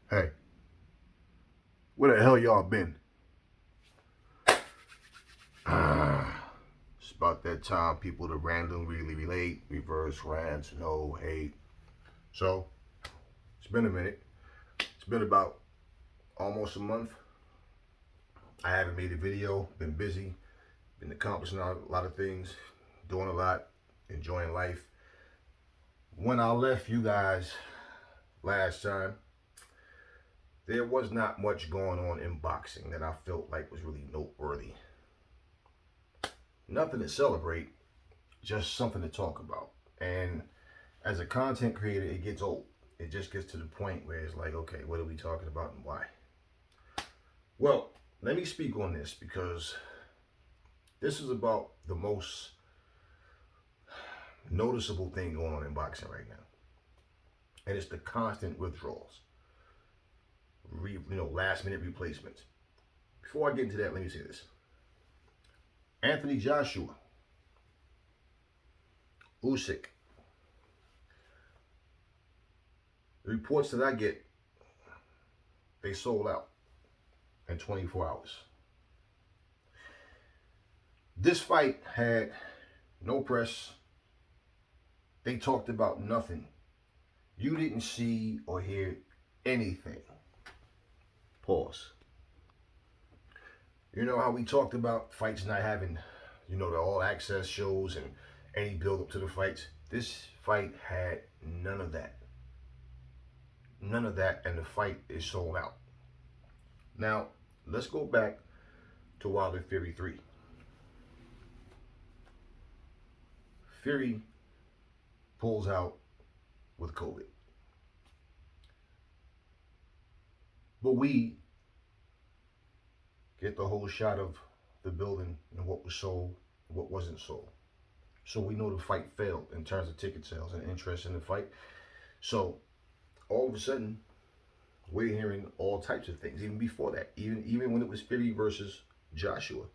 Hey, where the hell y'all been? It's about that time people to randomly relate, reverse rants, no hate. So, it's been a minute. It's been about almost a month. I haven't made a video, been busy, been accomplishing a lot of things, doing a lot, enjoying life. When I left you guys last time, there was not much going on in boxing that I felt like was really noteworthy. Nothing to celebrate, just something to talk about. And as a content creator, it gets old. It just gets to the point where it's like, okay, what are we talking about and why? Well, let me speak on this because this is about the most noticeable thing going on in boxing right now. And it's the constant withdrawals, last minute replacements. Before I get into that, let me say this. Anthony Joshua, Usyk, the reports that I get, they sold out in 24 hours. This fight had no press. They talked about nothing. You didn't see or hear anything. Pause. You know how we talked about fights not having, the all access shows and any build up to the fights? This fight had none of that. None of that, and the fight is sold out. Now, let's go back to Wilder Fury 3. Fury pulls out with COVID. But we get the whole shot of the building and what was sold, what wasn't sold. So we know the fight failed in terms of ticket sales and interest in the fight. So all of a sudden, we're hearing all types of things. Even before that, even when it was Fury versus Joshua.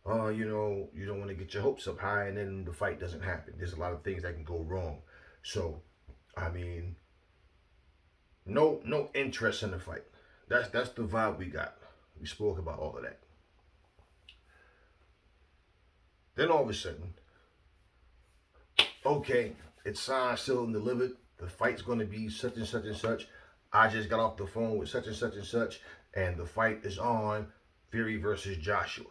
You don't want to get your hopes up high and then the fight doesn't happen. There's a lot of things that can go wrong. So, I mean, no interest in the fight. That's the vibe we got. We spoke about all of that. Then all of a sudden, okay, it's signed, sealed, and delivered. The fight's going to be such and such and such. I just got off the phone with such and such, and the fight is on Fury versus Joshua.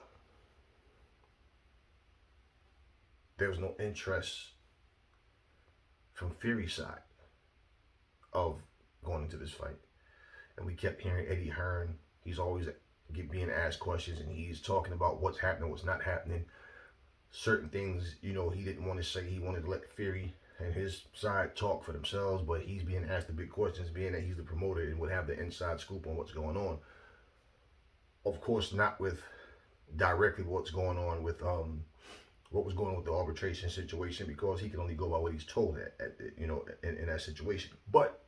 There was no interest from Fury's side of going into this fight. And we kept hearing Eddie Hearn. He's always being asked questions, and he's talking about what's happening, what's not happening. Certain things, he didn't want to say. He wanted to let Fury and his side talk for themselves, but he's being asked the big questions, being that he's the promoter and would have the inside scoop on what's going on. Of course, not with directly what's going on with what was going on with the arbitration situation, because he can only go by what he's told in that situation. But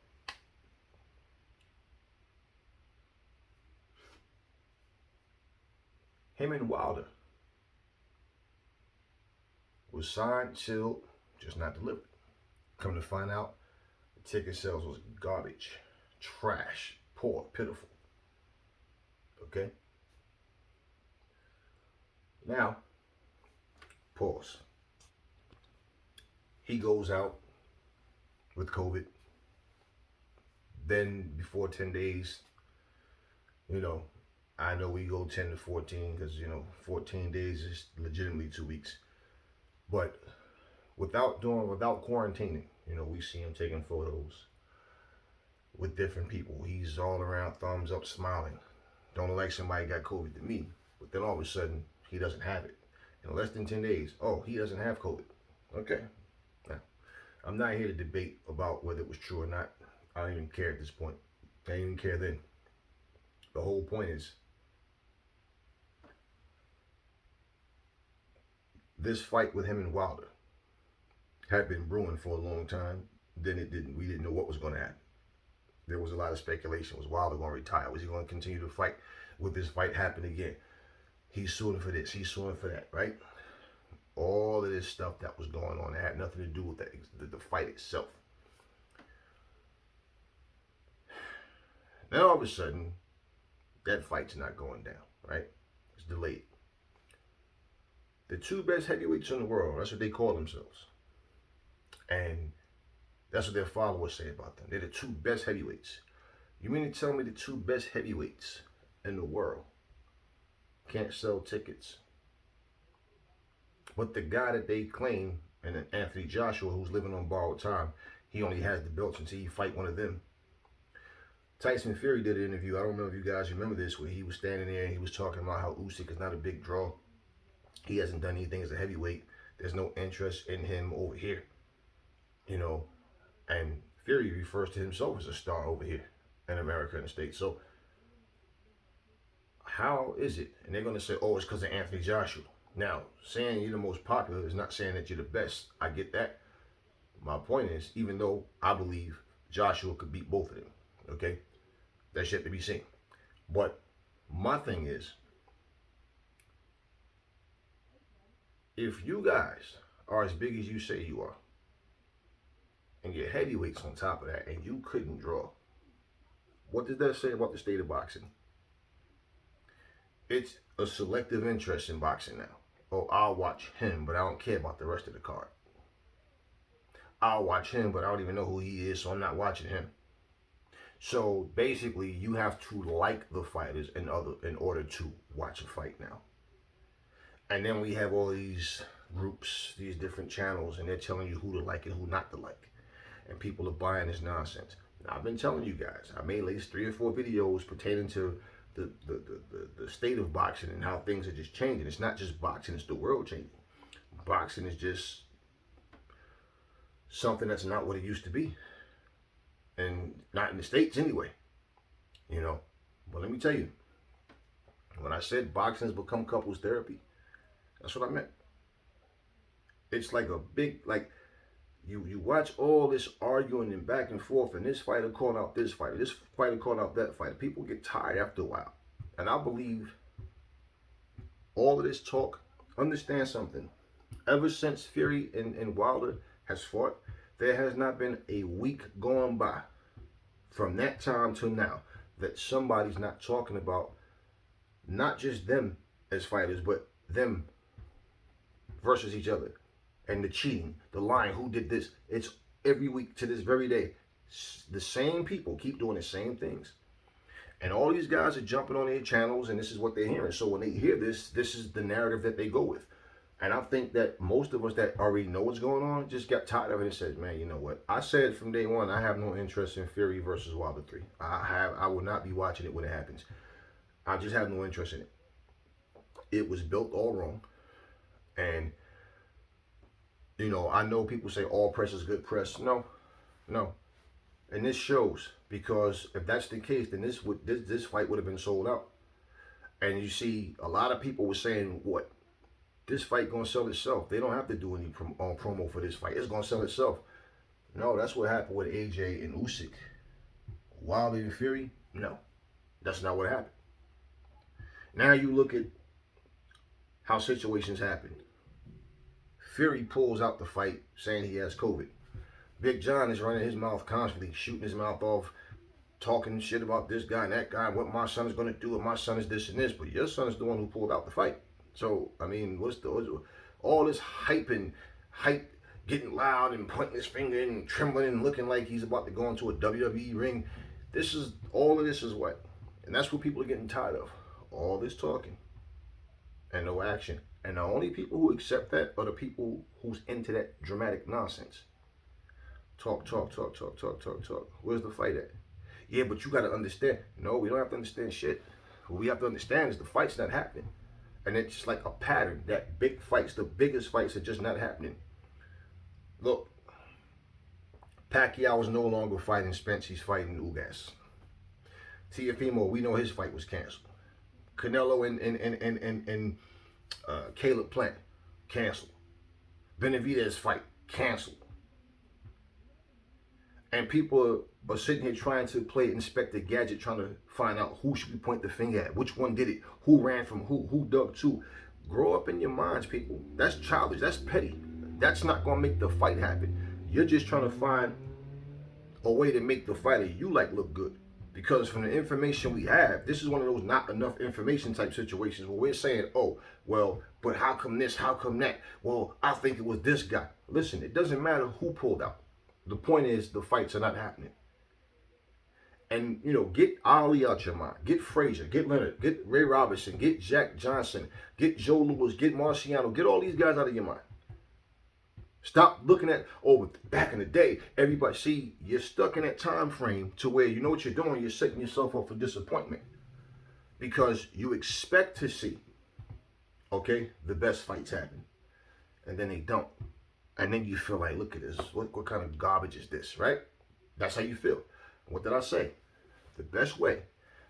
him and Wilder was signed, sealed, just not delivered. Come to find out, the ticket sales was garbage, trash, poor, pitiful. Okay? Now, pause. He goes out with COVID. Then before 10 days, I know we go 10 to 14 because, 14 days is legitimately 2 weeks. But without quarantining, we see him taking photos with different people. He's all around, thumbs up, smiling. Don't look like somebody got COVID to me. But then all of a sudden, he doesn't have it. In less than 10 days, oh, he doesn't have COVID. Okay. Now, I'm not here to debate about whether it was true or not. I don't even care at this point. I didn't even care then. The whole point is, this fight with him and Wilder had been brewing for a long time. Then we didn't know what was going to happen. There was a lot of speculation. Was Wilder going to retire? Was he going to continue to fight? Would this fight happen again? He's suing for this. He's suing for that, right? All of this stuff that was going on, it had nothing to do with the fight itself. Then all of a sudden, that fight's not going down, right? It's delayed. The two best heavyweights in the world, that's what they call themselves. And that's what their followers say about them. They're the two best heavyweights. You mean to tell me the two best heavyweights in the world can't sell tickets? But the guy that they claim, and Anthony Joshua, who's living on borrowed time, he only has the belts until you fight one of them. Tyson Fury did an interview. I don't know if you guys remember this, where he was standing there and he was talking about how Usyk is not a big draw. He hasn't done anything as a heavyweight. There's no interest in him over here. You know, and Fury refers to himself as a star over here in America and the States. So how is it? And they're going to say, oh, it's because of Anthony Joshua. Now, saying you're the most popular is not saying that you're the best. I get that. My point is, even though I believe Joshua could beat both of them, okay? That's yet to be seen. But my thing is, if you guys are as big as you say you are, and you're heavyweights on top of that, and you couldn't draw, what does that say about the state of boxing? It's a selective interest in boxing now. Oh, I'll watch him, but I don't care about the rest of the card. I'll watch him, but I don't even know who he is, so I'm not watching him. So basically, you have to like the fighters in order to watch a fight now. And then we have all these groups, these different channels, and they're telling you who to like and who not to like. And people are buying this nonsense. Now, I've been telling you guys, I made at least 3 or 4 videos pertaining to the state of boxing and how things are just changing. It's not just boxing, it's the world changing. Boxing is just something that's not what it used to be. And not in the States anyway. You know. But let me tell you, when I said boxing has become couples therapy, that's what I meant. It's like a big, like, you watch all this arguing and back and forth, and this fighter called out this fighter, this fighter called out that fighter. People get tired after a while. And I believe all of this talk, understand something. Ever since Fury and Wilder has fought, there has not been a week gone by from that time till now that somebody's not talking about not just them as fighters, but them versus each other. And the cheating, the lying, who did this. It's every week to this very day. The same people keep doing the same things. And all these guys are jumping on their channels, and this is what they're hearing. So when they hear this, this is the narrative that they go with. And I think that most of us that already know what's going on just got tired of it and said, man, you know what? I said from day one, I have no interest in Fury versus Wilder 3. I will not be watching it when it happens. I just have no interest in it. It was built all wrong. And you know, I know people say all press is good press. No. And this shows, because if that's the case, then this fight would have been sold out. And you see, a lot of people were saying, what? This fight gonna sell itself. They don't have to do any promo for this fight. It's gonna sell itself. No, that's what happened with AJ and Usyk. Wilder and Fury, no. That's not what happened. Now you look at how situations happen. Fury pulls out the fight saying he has COVID. Big John is running his mouth constantly, shooting his mouth off, talking shit about this guy and that guy, and what my son is going to do, and my son is this and this, but your son is the one who pulled out the fight. So, I mean, all this hype, getting loud and pointing his finger and trembling and looking like he's about to go into a WWE ring. All of this is what? And that's what people are getting tired of. All this talking and no action. And the only people who accept that are the people who's into that dramatic nonsense. Talk. Where's the fight at? Yeah, but you got to understand. No, we don't have to understand shit. What we have to understand is the fight's not happening. And it's just like a pattern that big fights, the biggest fights, are just not happening. Look, Pacquiao is no longer fighting Spence. He's fighting Ugas. Teofimo, we know his fight was canceled. Canelo and Caleb Plant, canceled. Benavidez fight, canceled. And people are sitting here trying to play Inspector Gadget, trying to find out who should we point the finger at, which one did it, who ran from who dug to. Grow up in your minds, people. That's childish, that's petty. That's not going to make the fight happen. You're just trying to find a way to make the fighter you like look good. Because from the information we have, this is one of those not enough information type situations where we're saying, oh, well, but how come this? How come that? Well, I think it was this guy. Listen, it doesn't matter who pulled out. The point is the fights are not happening. And, get Ali out your mind. Get Frazier. Get Leonard. Get Ray Robinson. Get Jack Johnson. Get Joe Louis. Get Marciano. Get all these guys out of your mind. Stop looking at, oh, back in the day, everybody, see, you're stuck in that time frame to where you know what you're doing, you're setting yourself up for disappointment. Because you expect to see, okay, the best fights happen. And then they don't. And then you feel like, look at this. What kind of garbage is this, right? That's how you feel. What did I say? The best way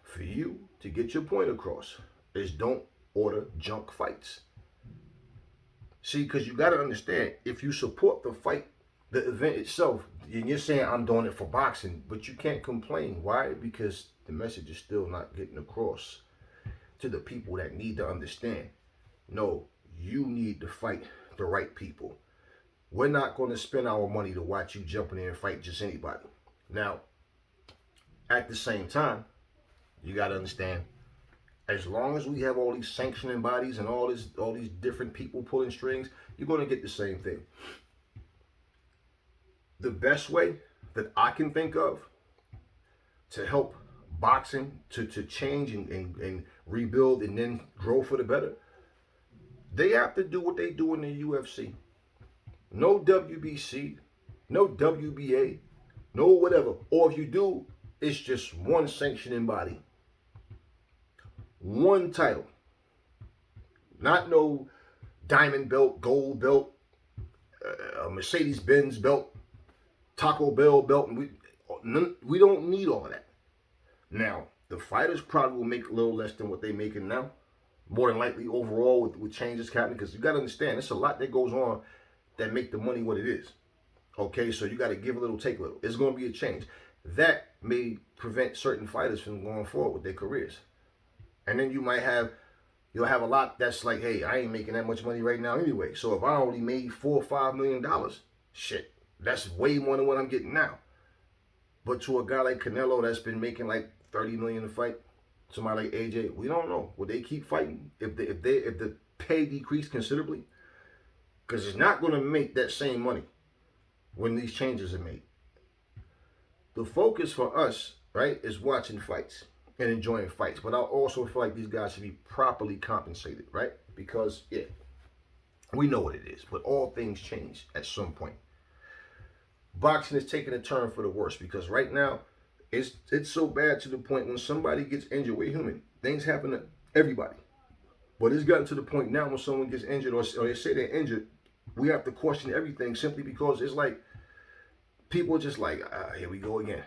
for you to get your point across is don't order junk fights. See, because you got to understand, if you support the fight, the event itself, and you're saying I'm doing it for boxing, but you can't complain. Why? Because the message is still not getting across to the people that need to understand. No, you need to fight the right people. We're not going to spend our money to watch you jump in there and fight just anybody. Now, at the same time, you got to understand, as long as we have all these sanctioning bodies and all these different people pulling strings, you're going to get the same thing. The best way that I can think of to help boxing to change and rebuild and then grow for the better, they have to do what they do in the UFC. No WBC, no WBA, no whatever. Or if you do, it's just one sanctioning body. One title. Not no diamond belt, gold belt, Mercedes-Benz belt, Taco Bell belt. We don't need all of that. Now, the fighters probably will make a little less than what they're making now. More than likely overall with changes happening. Because you got to understand, there's a lot that goes on that make the money what it is. Okay, so you got to give a little, take a little. It's going to be a change. That may prevent certain fighters from going forward with their careers. And then you'll have a lot that's like, hey, I ain't making that much money right now anyway. So if I only made $4 or $5 million, shit, that's way more than what I'm getting now. But to a guy like Canelo that's been making like $30 million a fight, somebody like AJ, we don't know. Will they keep fighting if the pay decreased considerably? Because it's not going to make that same money when these changes are made. The focus for us, right, is watching fights and enjoying fights. But I also feel like these guys should be properly compensated, right? Because, yeah, we know what it is. But all things change at some point. Boxing is taking a turn for the worse because right now, it's so bad to the point when somebody gets injured, we're human. Things happen to everybody. But it's gotten to the point now when someone gets injured or they say they're injured, we have to question everything simply because it's like people are just like, here we go again.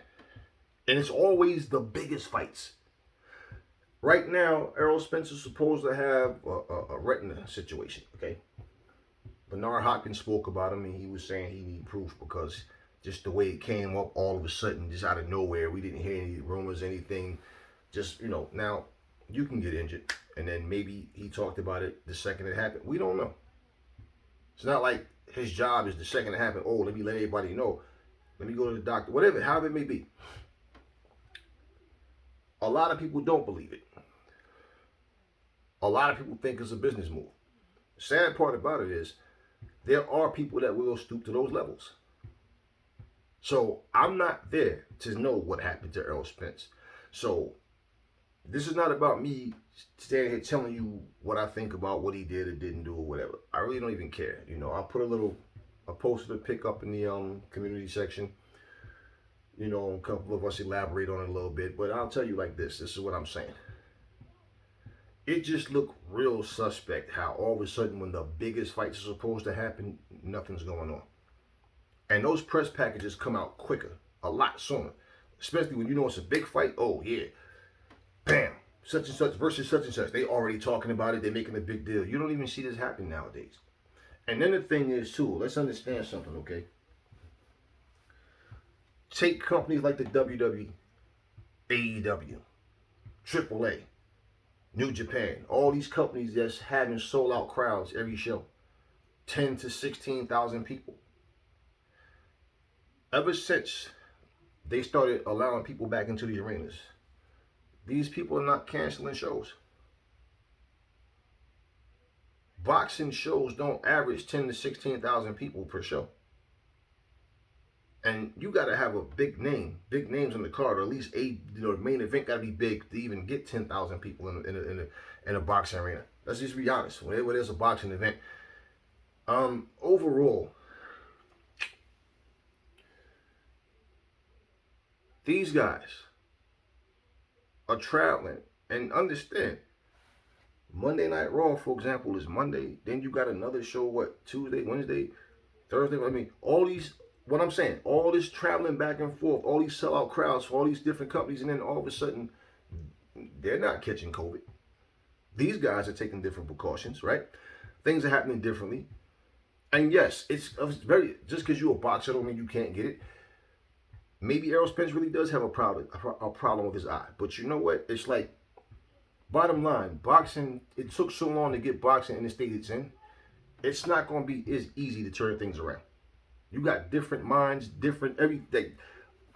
And it's always the biggest fights. Right now, Errol Spencer's supposed to have a retina situation, okay? Bernard Hopkins spoke about him and he was saying he needed proof because just the way it came up all of a sudden, just out of nowhere, we didn't hear any rumors, anything. Just, now you can get injured and then maybe he talked about it the second it happened. We don't know. It's not like his job is the second it happened. Oh, let me let everybody know. Let me go to the doctor. Whatever, however it may be. A lot of people don't believe it. A lot of people think it's a business move. The sad part about it is there are people that will stoop to those levels. So I'm not there to know what happened to Errol Spence. So this is not about me standing here telling you what I think about what he did or didn't do or whatever. I really don't even care. I posted a pic up in the community section. A couple of us elaborate on it a little bit, but I'll tell you like this. This is what I'm saying. It just looked real suspect how all of a sudden when the biggest fights are supposed to happen, nothing's going on. And those press packages come out quicker, a lot sooner. Especially when you know it's a big fight. Oh, yeah. Bam. Such and such versus such and such. They already talking about it. They're making a big deal. You don't even see this happen nowadays. And then the thing is, too, let's understand something, okay? Take companies like the WWE, AEW, AAA, New Japan, all these companies that's having sold-out crowds every show, 10 to 16,000 people. Ever since they started allowing people back into the arenas. These people are not canceling shows. Boxing shows don't average 10 to 16,000 people per show. And you got to have a big name, big names on the card, or at least the main event got to be big to even get 10,000 people in a boxing arena. Let's just be honest. Whenever there's a boxing event, overall, these guys are traveling, and understand. Monday Night Raw, for example, is Monday. Then you got another show, what, Tuesday, Wednesday, Thursday? I mean, all these, what I'm saying, all this traveling back and forth, all these sellout crowds for all these different companies, and then all of a sudden, they're not catching COVID. These guys are taking different precautions, right? Things are happening differently. And yes, it's very, just because you're a boxer don't mean you can't get it. Maybe Errol Spence really does have a problem with his eye. But you know what? It's like, bottom line, boxing, it took so long to get boxing in the state it's in. It's not going to be as easy to turn things around. You got different minds, different everything.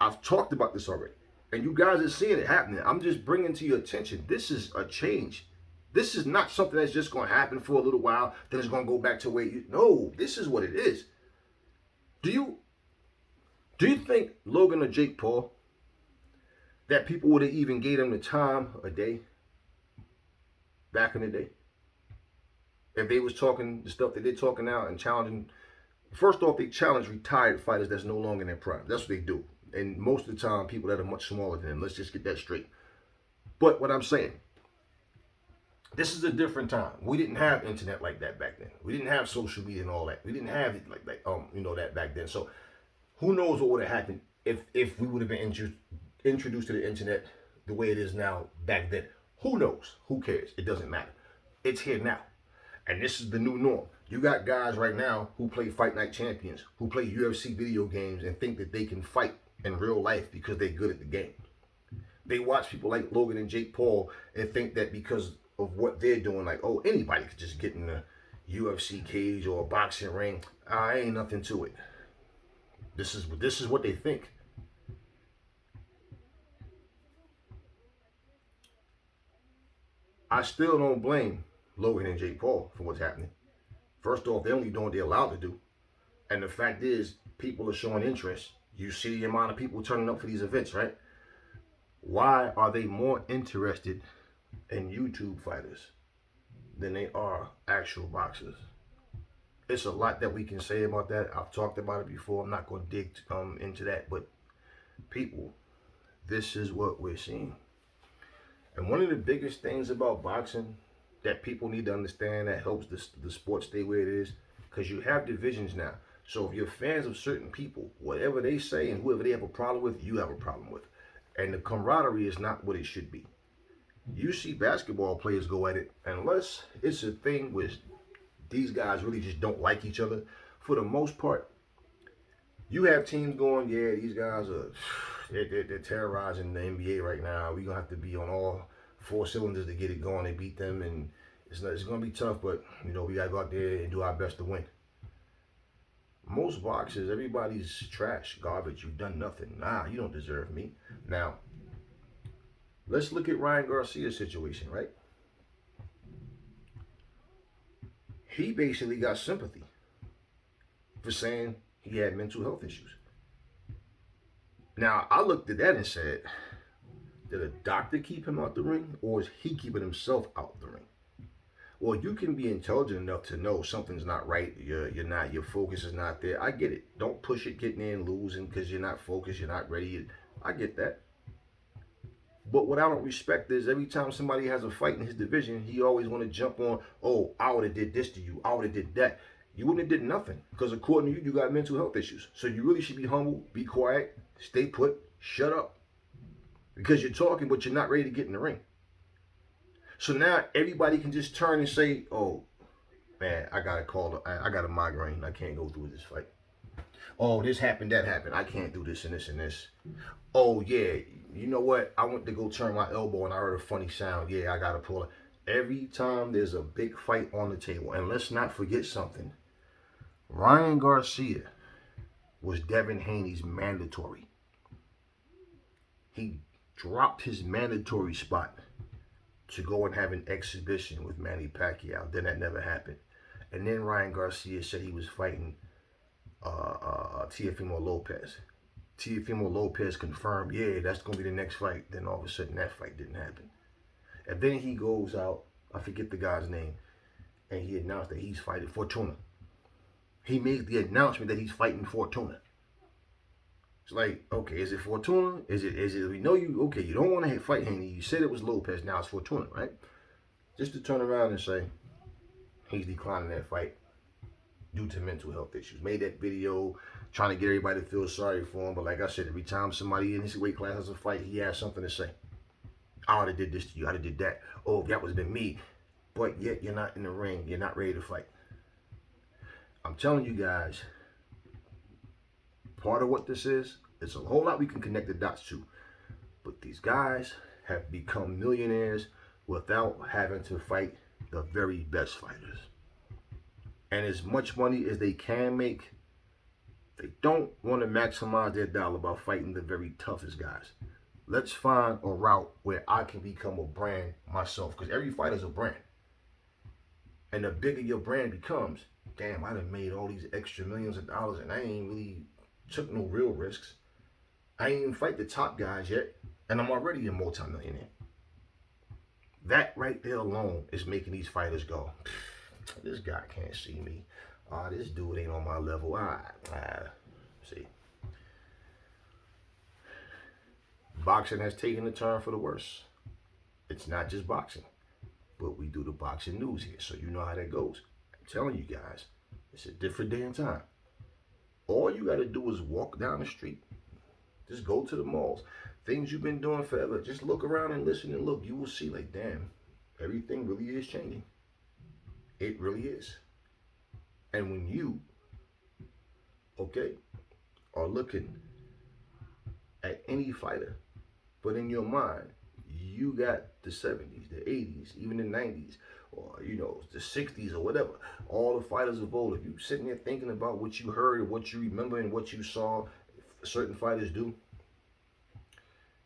I've talked about this already. And you guys are seeing it happening. I'm just bringing to your attention. This is a change. This is not something that's just going to happen for a little while, then it's going to go back to where you... No, this is what it is. Do you think Logan or Jake Paul, that people would have even gave him the time a day back in the day? If they was talking the stuff that they're talking now and challenging... First off, they challenge retired fighters that's no longer in their prime. That's what they do. And most of the time, people that are much smaller than them. Let's just get that straight. But what I'm saying, this is a different time. We didn't have internet like that back then. We didn't have social media and all that. We didn't have it like that back then. So who knows what would have happened if we would have been introduced to the internet the way it is now back then. Who knows? Who cares? It doesn't matter. It's here now. And this is the new norm. You got guys right now who play Fight Night Champions, who play UFC video games and think that they can fight in real life because they're good at the game. They watch people like Logan and Jake Paul and think that because of what they're doing, like, oh, anybody could just get in a UFC cage or a boxing ring. Ain't nothing to it. This is what they think. I still don't blame Logan and Jake Paul for what's happening. First off, they're only doing what they're allowed to do. And the fact is, people are showing interest. You see the amount of people turning up for these events, right? Why are they more interested in YouTube fighters than they are actual boxers? It's a lot that we can say about that. I've talked about it before. I'm not going to dig into that. But people, this is what we're seeing. And one of the biggest things about boxing that people need to understand that helps the sport stay where it is, because you have divisions now. So if you're fans of certain people, whatever they say and whoever they have a problem with, you have a problem with. And the camaraderie is not what it should be. You see basketball players go at it, unless it's a thing where these guys really just don't like each other. For the most part, you have teams going, yeah, these guys are they're terrorizing the NBA right now. We're going to have to be on all four cylinders to get it going and beat them. And it's going to be tough, but, we got to go out there and do our best to win. Most boxers, everybody's trash, garbage. You've done nothing. Nah, you don't deserve me. Now, let's look at Ryan Garcia's situation, right? He basically got sympathy for saying he had mental health issues. Now, I looked at that and said, did a doctor keep him out the ring, or is he keeping himself out the ring? Well, you can be intelligent enough to know something's not right. Your focus is not there. I get it. Don't push it getting in and losing because you're not focused, you're not ready. I get that. But what I don't respect is every time somebody has a fight in his division, he always want to jump on, oh, I would have did this to you. I would have did that. You wouldn't have did nothing because according to you, you got mental health issues. So you really should be humble, be quiet, stay put, shut up. Because you're talking, but you're not ready to get in the ring. So now everybody can just turn and say, oh, man, I got a migraine. I can't go through this fight. Oh, this happened, that happened. I can't do this and this and this. Oh, yeah, you know what? I went to go turn my elbow and I heard a funny sound. Yeah, I got to pull it. Every time there's a big fight on the table, and let's not forget something. Ryan Garcia was Devin Haney's mandatory. He dropped his mandatory spot to go and have an exhibition with Manny Pacquiao. Then that never happened. And then Ryan Garcia said he was fighting Teofimo Lopez. Teofimo Lopez confirmed, yeah, that's going to be the next fight. Then all of a sudden, that fight didn't happen. And then he goes out, I forget the guy's name, and he announced that he's fighting Fortuna. He made the announcement that he's fighting Fortuna. It's like, okay, is it Fortuna? Is it, we know you, okay, you don't want to fight Haney. You said it was Lopez, now it's Fortuna, right? Just to turn around and say, he's declining that fight due to mental health issues. Made that video trying to get everybody to feel sorry for him, but like I said, every time somebody in his weight class has a fight, he has something to say. I would have did this to you, I would have did that. Oh, that was been me. But yet you're not in the ring, you're not ready to fight. I'm telling you guys, part of what this is, it's a whole lot we can connect the dots to. But these guys have become millionaires without having to fight the very best fighters. And as much money as they can make, they don't want to maximize their dollar by fighting the very toughest guys. Let's find a route where I can become a brand myself, because every fighter's a brand. And the bigger your brand becomes, damn, I done made all these extra millions of dollars and I ain't really took no real risks. I ain't even fight the top guys yet, and I'm already a multi-millionaire. That right there alone is making these fighters go, this guy can't see me. This dude ain't on my level. See. Boxing has taken a turn for the worse. It's not just boxing, but we do the boxing news here, so you know how that goes. I'm telling you guys, it's a different day and time. All you got to do is walk down the street. Just go to the malls. Things you've been doing forever. Just look around and listen and look. You will see, like, damn, everything really is changing. It really is. And when you, okay, are looking at any fighter, but in your mind, you got the 70s, the 80s, even the 90s, or, you know, the 60s or whatever. All the fighters of old, if you sitting there thinking about what you heard and what you remember and what you saw certain fighters do,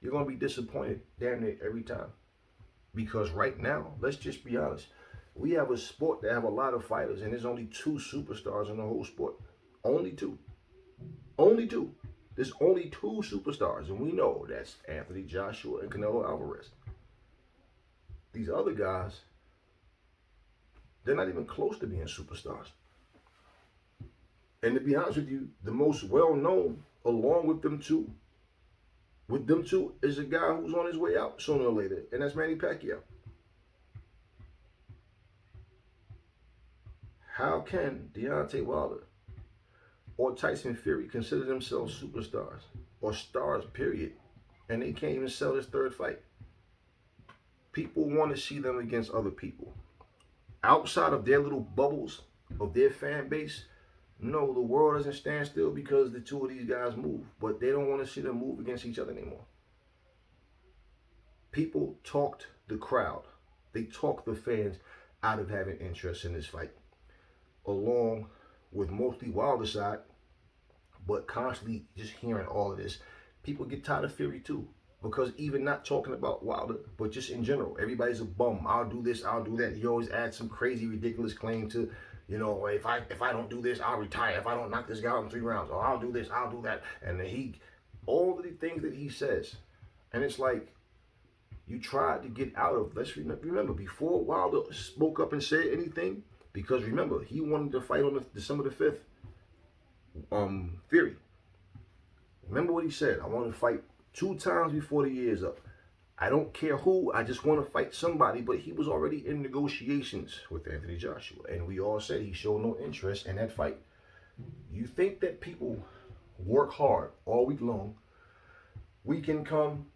you're going to be disappointed damn near every time. Because right now, let's just be honest, we have a sport that have a lot of fighters, and there's only 2 superstars in the whole sport. Only 2. Only 2. There's only 2 superstars, and we know that's Anthony Joshua and Canelo Alvarez. These other guys, they're not even close to being superstars. And to be honest with you, the most well-known, along with them two, is a guy who's on his way out sooner or later, and that's Manny Pacquiao. How can Deontay Wilder or Tyson Fury consider themselves superstars or stars, period, and they can't even sell this 3rd fight? People want to see them against other people. Outside of their little bubbles of their fan base, no, the world doesn't stand still because the 2 of these guys move, but they don't want to see them move against each other anymore. People talked the crowd. They talked the fans out of having interest in this fight, along with mostly Wilder's side, but constantly just hearing all of this. People get tired of Fury too, because even not talking about Wilder, but just in general, everybody's a bum. I'll do this, I'll do that. He always adds some crazy, ridiculous claim to, you know, if I don't do this, I'll retire. If I don't knock this guy out in 3 rounds, or I'll do this, I'll do that. And then all of the things that he says, and it's like, you tried to get out of, let's remember, before Wilder spoke up and said anything, because remember, he wanted to fight on December the 5th, Fury. Remember what he said, I want to fight 2 times before the year's up. I don't care who, I just want to fight somebody. But he was already in negotiations with Anthony Joshua, and we all said he showed no interest in that fight. You think that people work hard all week long, weekend come,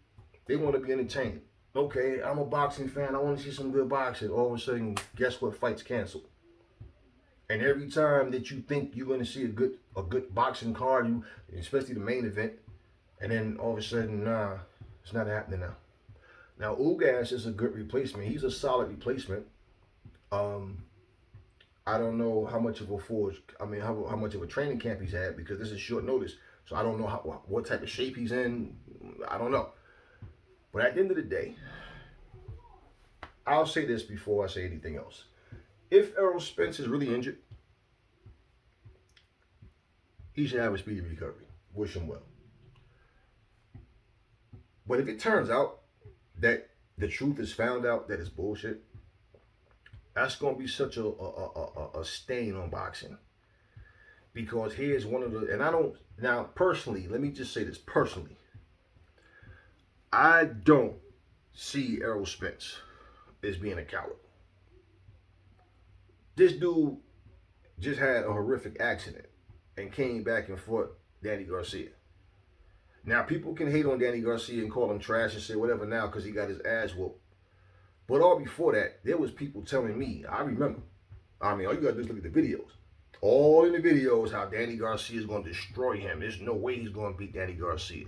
they want to be entertained. Okay, I'm a boxing fan, I want to see some good boxing. All of a sudden, guess what, fight's canceled. And every time that you think you're going to see a good boxing card, especially the main event, and then all of a sudden, nah, it's not happening now. Now, Ugas is a good replacement. He's a solid replacement. I don't know how much of how much of a training camp he's had, because this is short notice. So I don't know what type of shape he's in. I don't know. But at the end of the day, I'll say this before I say anything else. If Errol Spence is really injured, he should have a speedy recovery. Wish him well. But if it turns out that the truth is found out that it's bullshit, that's going to be such a stain on boxing. Because here's one of the, and I don't, now personally, let me just say this personally. I don't see Errol Spence as being a coward. This dude just had a horrific accident and came back and fought Danny Garcia. Now, people can hate on Danny Garcia and call him trash and say whatever now because he got his ass whooped. But all before that, there was people telling me, I remember, I mean, all you got to do is look at the videos. All in the videos, how Danny Garcia is going to destroy him. There's no way he's going to beat Danny Garcia.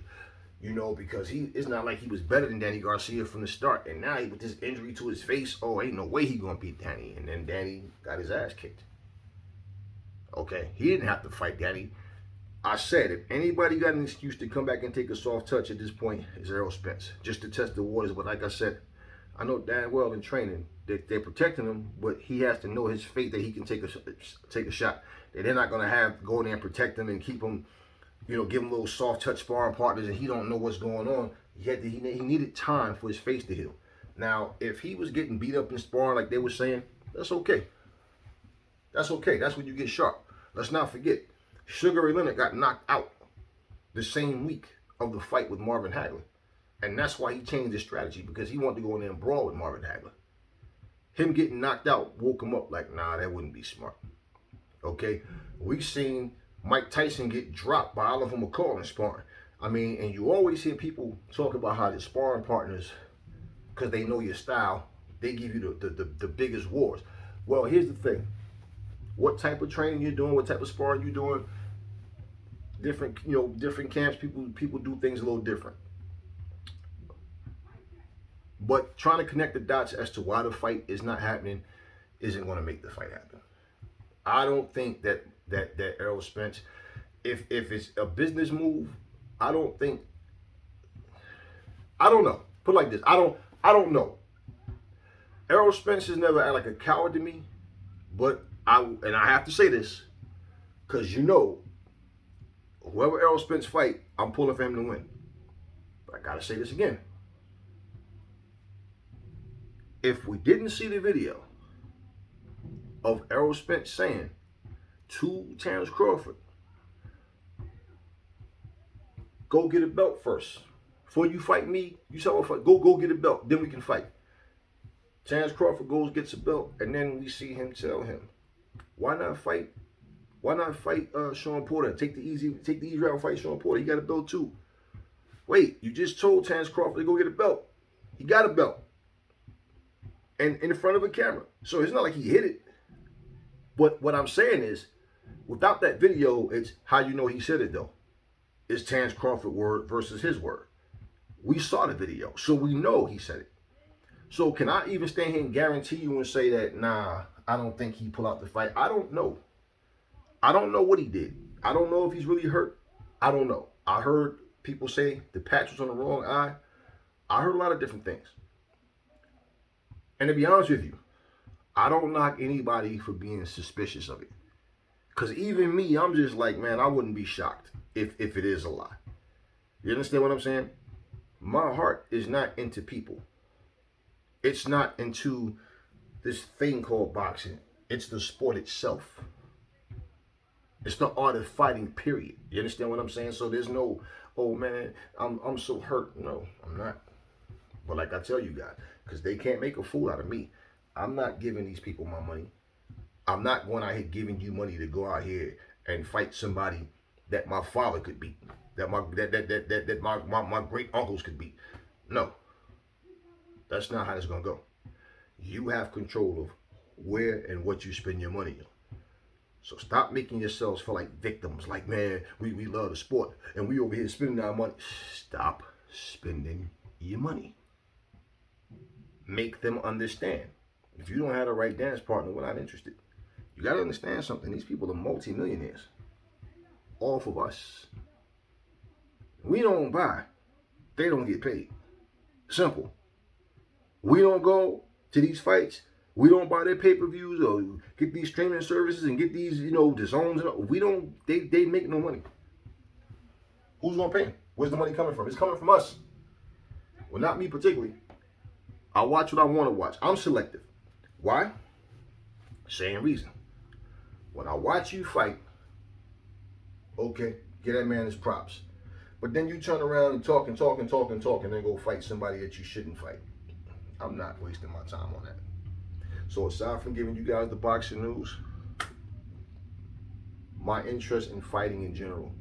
You know, because it's not like he was better than Danny Garcia from the start. And now with this injury to his face, oh, ain't no way he's going to beat Danny. And then Danny got his ass kicked. Okay, he didn't have to fight Danny. I said, if anybody got an excuse to come back and take a soft touch at this point, it's Errol Spence. Just to test the waters. But like I said, I know damn well in training that they're protecting him, but he has to know his fate that he can take a shot. That they're not going to have go in there and protect him and keep him, you know, give him little soft touch sparring partners and he don't know what's going on. He needed time for his face to heal. Now, if he was getting beat up in sparring like they were saying, that's okay. That's okay. That's when you get sharp. Let's not forget, Sugar Ray Leonard got knocked out the same week of the fight with Marvin Hagler. And that's why he changed his strategy, because he wanted to go in there and brawl with Marvin Hagler. Him getting knocked out woke him up like, nah, that wouldn't be smart. Okay? We've seen Mike Tyson get dropped by Oliver McCall in sparring. I mean, and you always hear people talk about how the sparring partners, because they know your style, they give you the biggest wars. Well, here's the thing. What type of training you're doing, what type of sparring you're doing, different camps, people do things a little different. But trying to connect the dots as to why the fight is not happening isn't going to make the fight happen. I don't think that Errol Spence, if it's a business move, I don't know. Put it like this. I don't know. Errol Spence has never acted like a coward to me, but I have to say this, because you know, whoever Errol Spence fight, I'm pulling for him to win. But I gotta say this again. If we didn't see the video of Errol Spence saying to Terence Crawford, go get a belt first. Before you fight me, you saw fight. Go get a belt, then we can fight. Terence Crawford goes, gets a belt, and then we see him tell him, why not fight? Why not fight Sean Porter? Take the easy route and fight Sean Porter. He got a belt too. Wait, you just told Terence Crawford to go get a belt. He got a belt. And in front of a camera. So it's not like he hit it. But what I'm saying is, without that video, it's how you know he said it though. It's Terence Crawford word versus his word. We saw the video, so we know he said it. So can I even stand here and guarantee you and say that, nah, I don't think he pulled out the fight? I don't know. I don't know what he did. I don't know if he's really hurt. I don't know. I heard people say the patch was on the wrong eye. I heard a lot of different things. And to be honest with you, I don't knock anybody for being suspicious of it. Because even me, I'm just like, man, I wouldn't be shocked if it is a lie. You understand what I'm saying? My heart is not into people. It's not into this thing called boxing. It's the sport itself. It's the art of fighting, period. You understand what I'm saying? So there's no, oh man, I'm so hurt. No, I'm not. But like I tell you guys, because they can't make a fool out of me. I'm not giving these people my money. I'm not going out here giving you money to go out here and fight somebody that my father could beat, that my great uncles could beat. No, that's not how it's gonna go. You have control of where and what you spend your money on. So stop making yourselves feel like victims. Like, man, we love the sport and we over here spending our money. Stop spending your money. Make them understand. If you don't have the right dance partner, we're not interested. You got to understand something. These people are multi-millionaires off of us. We don't buy. They don't get paid. Simple. We don't go to these fights. We don't buy their pay-per-views or get these streaming services and get these, the zones. We don't. They make no money. Who's gonna pay them? Where's the money coming from? It's coming from us. Well, not me particularly. I watch what I want to watch. I'm selective. Why? Same reason. When I watch you fight, okay, get that man his props. But then you turn around and talk, and then go fight somebody that you shouldn't fight. I'm not wasting my time on that. So aside from giving you guys the boxing news, my interest in fighting in general,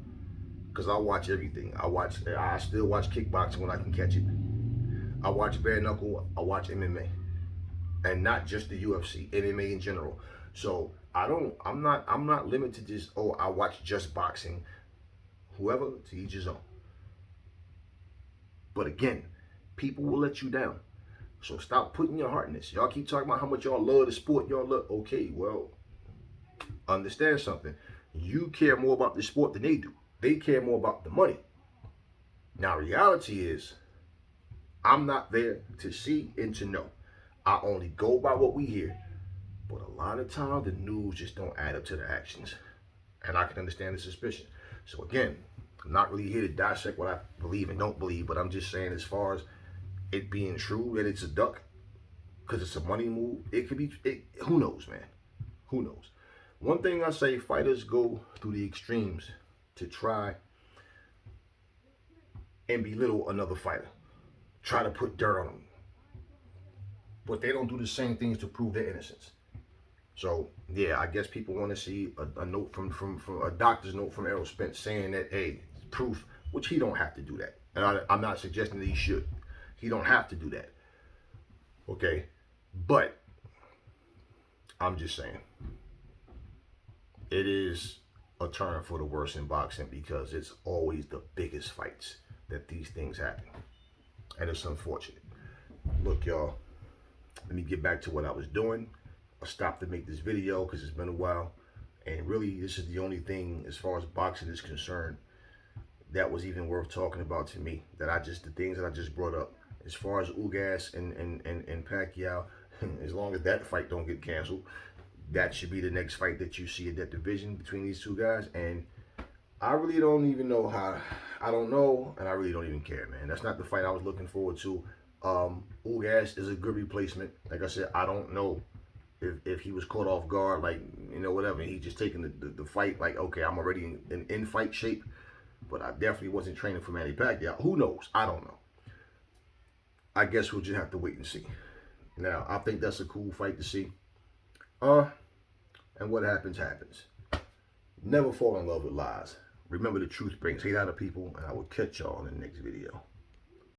because I watch everything. I still watch kickboxing when I can catch it. I watch bare knuckle. I watch MMA, and not just the UFC, MMA in general. So I'm not limited to just, I watch just boxing. Whoever, to each his own. But again, people will let you down. So stop putting your heart in this. Y'all keep talking about how much y'all love the sport. Y'all love, okay, well, understand something. You care more about the sport than they do. They care more about the money. Now, reality is, I'm not there to see and to know. I only go by what we hear. But a lot of times, the news just don't add up to the actions. And I can understand the suspicion. So again, I'm not really here to dissect what I believe and don't believe, but I'm just saying, as far as it being true that it's a duck because it's a money move, it could be, who knows, man? Who knows? One thing I say, fighters go through the extremes to try and belittle another fighter. Try to put dirt on them. But they don't do the same things to prove their innocence. So, yeah, I guess people want to see a note from a doctor's note from Errol Spence saying that, hey, proof, which he don't have to do that. And I'm not suggesting that he should. He don't have to do that. Okay? But I'm just saying, it is a turn for the worse in boxing because it's always the biggest fights that these things happen. And it's unfortunate. Look, y'all, let me get back to what I was doing. I stopped to make this video because it's been a while. And really, this is the only thing, as far as boxing is concerned, that was even worth talking about to me. The things that I just brought up. As far as Ugas and Pacquiao, as long as that fight don't get canceled, that should be the next fight that you see in that division between these two guys. And I really don't even know how. I don't know, and I really don't even care, man. That's not the fight I was looking forward to. Ugas is a good replacement. Like I said, I don't know if he was caught off guard, like, whatever. He just taking the fight like, okay, I'm already in fight shape, but I definitely wasn't training for Manny Pacquiao. Who knows? I don't know. I guess we'll just have to wait and see. Now, I think that's a cool fight to see. And what happens, happens. Never fall in love with lies. Remember, the truth brings hate out of people, and I will catch y'all in the next video.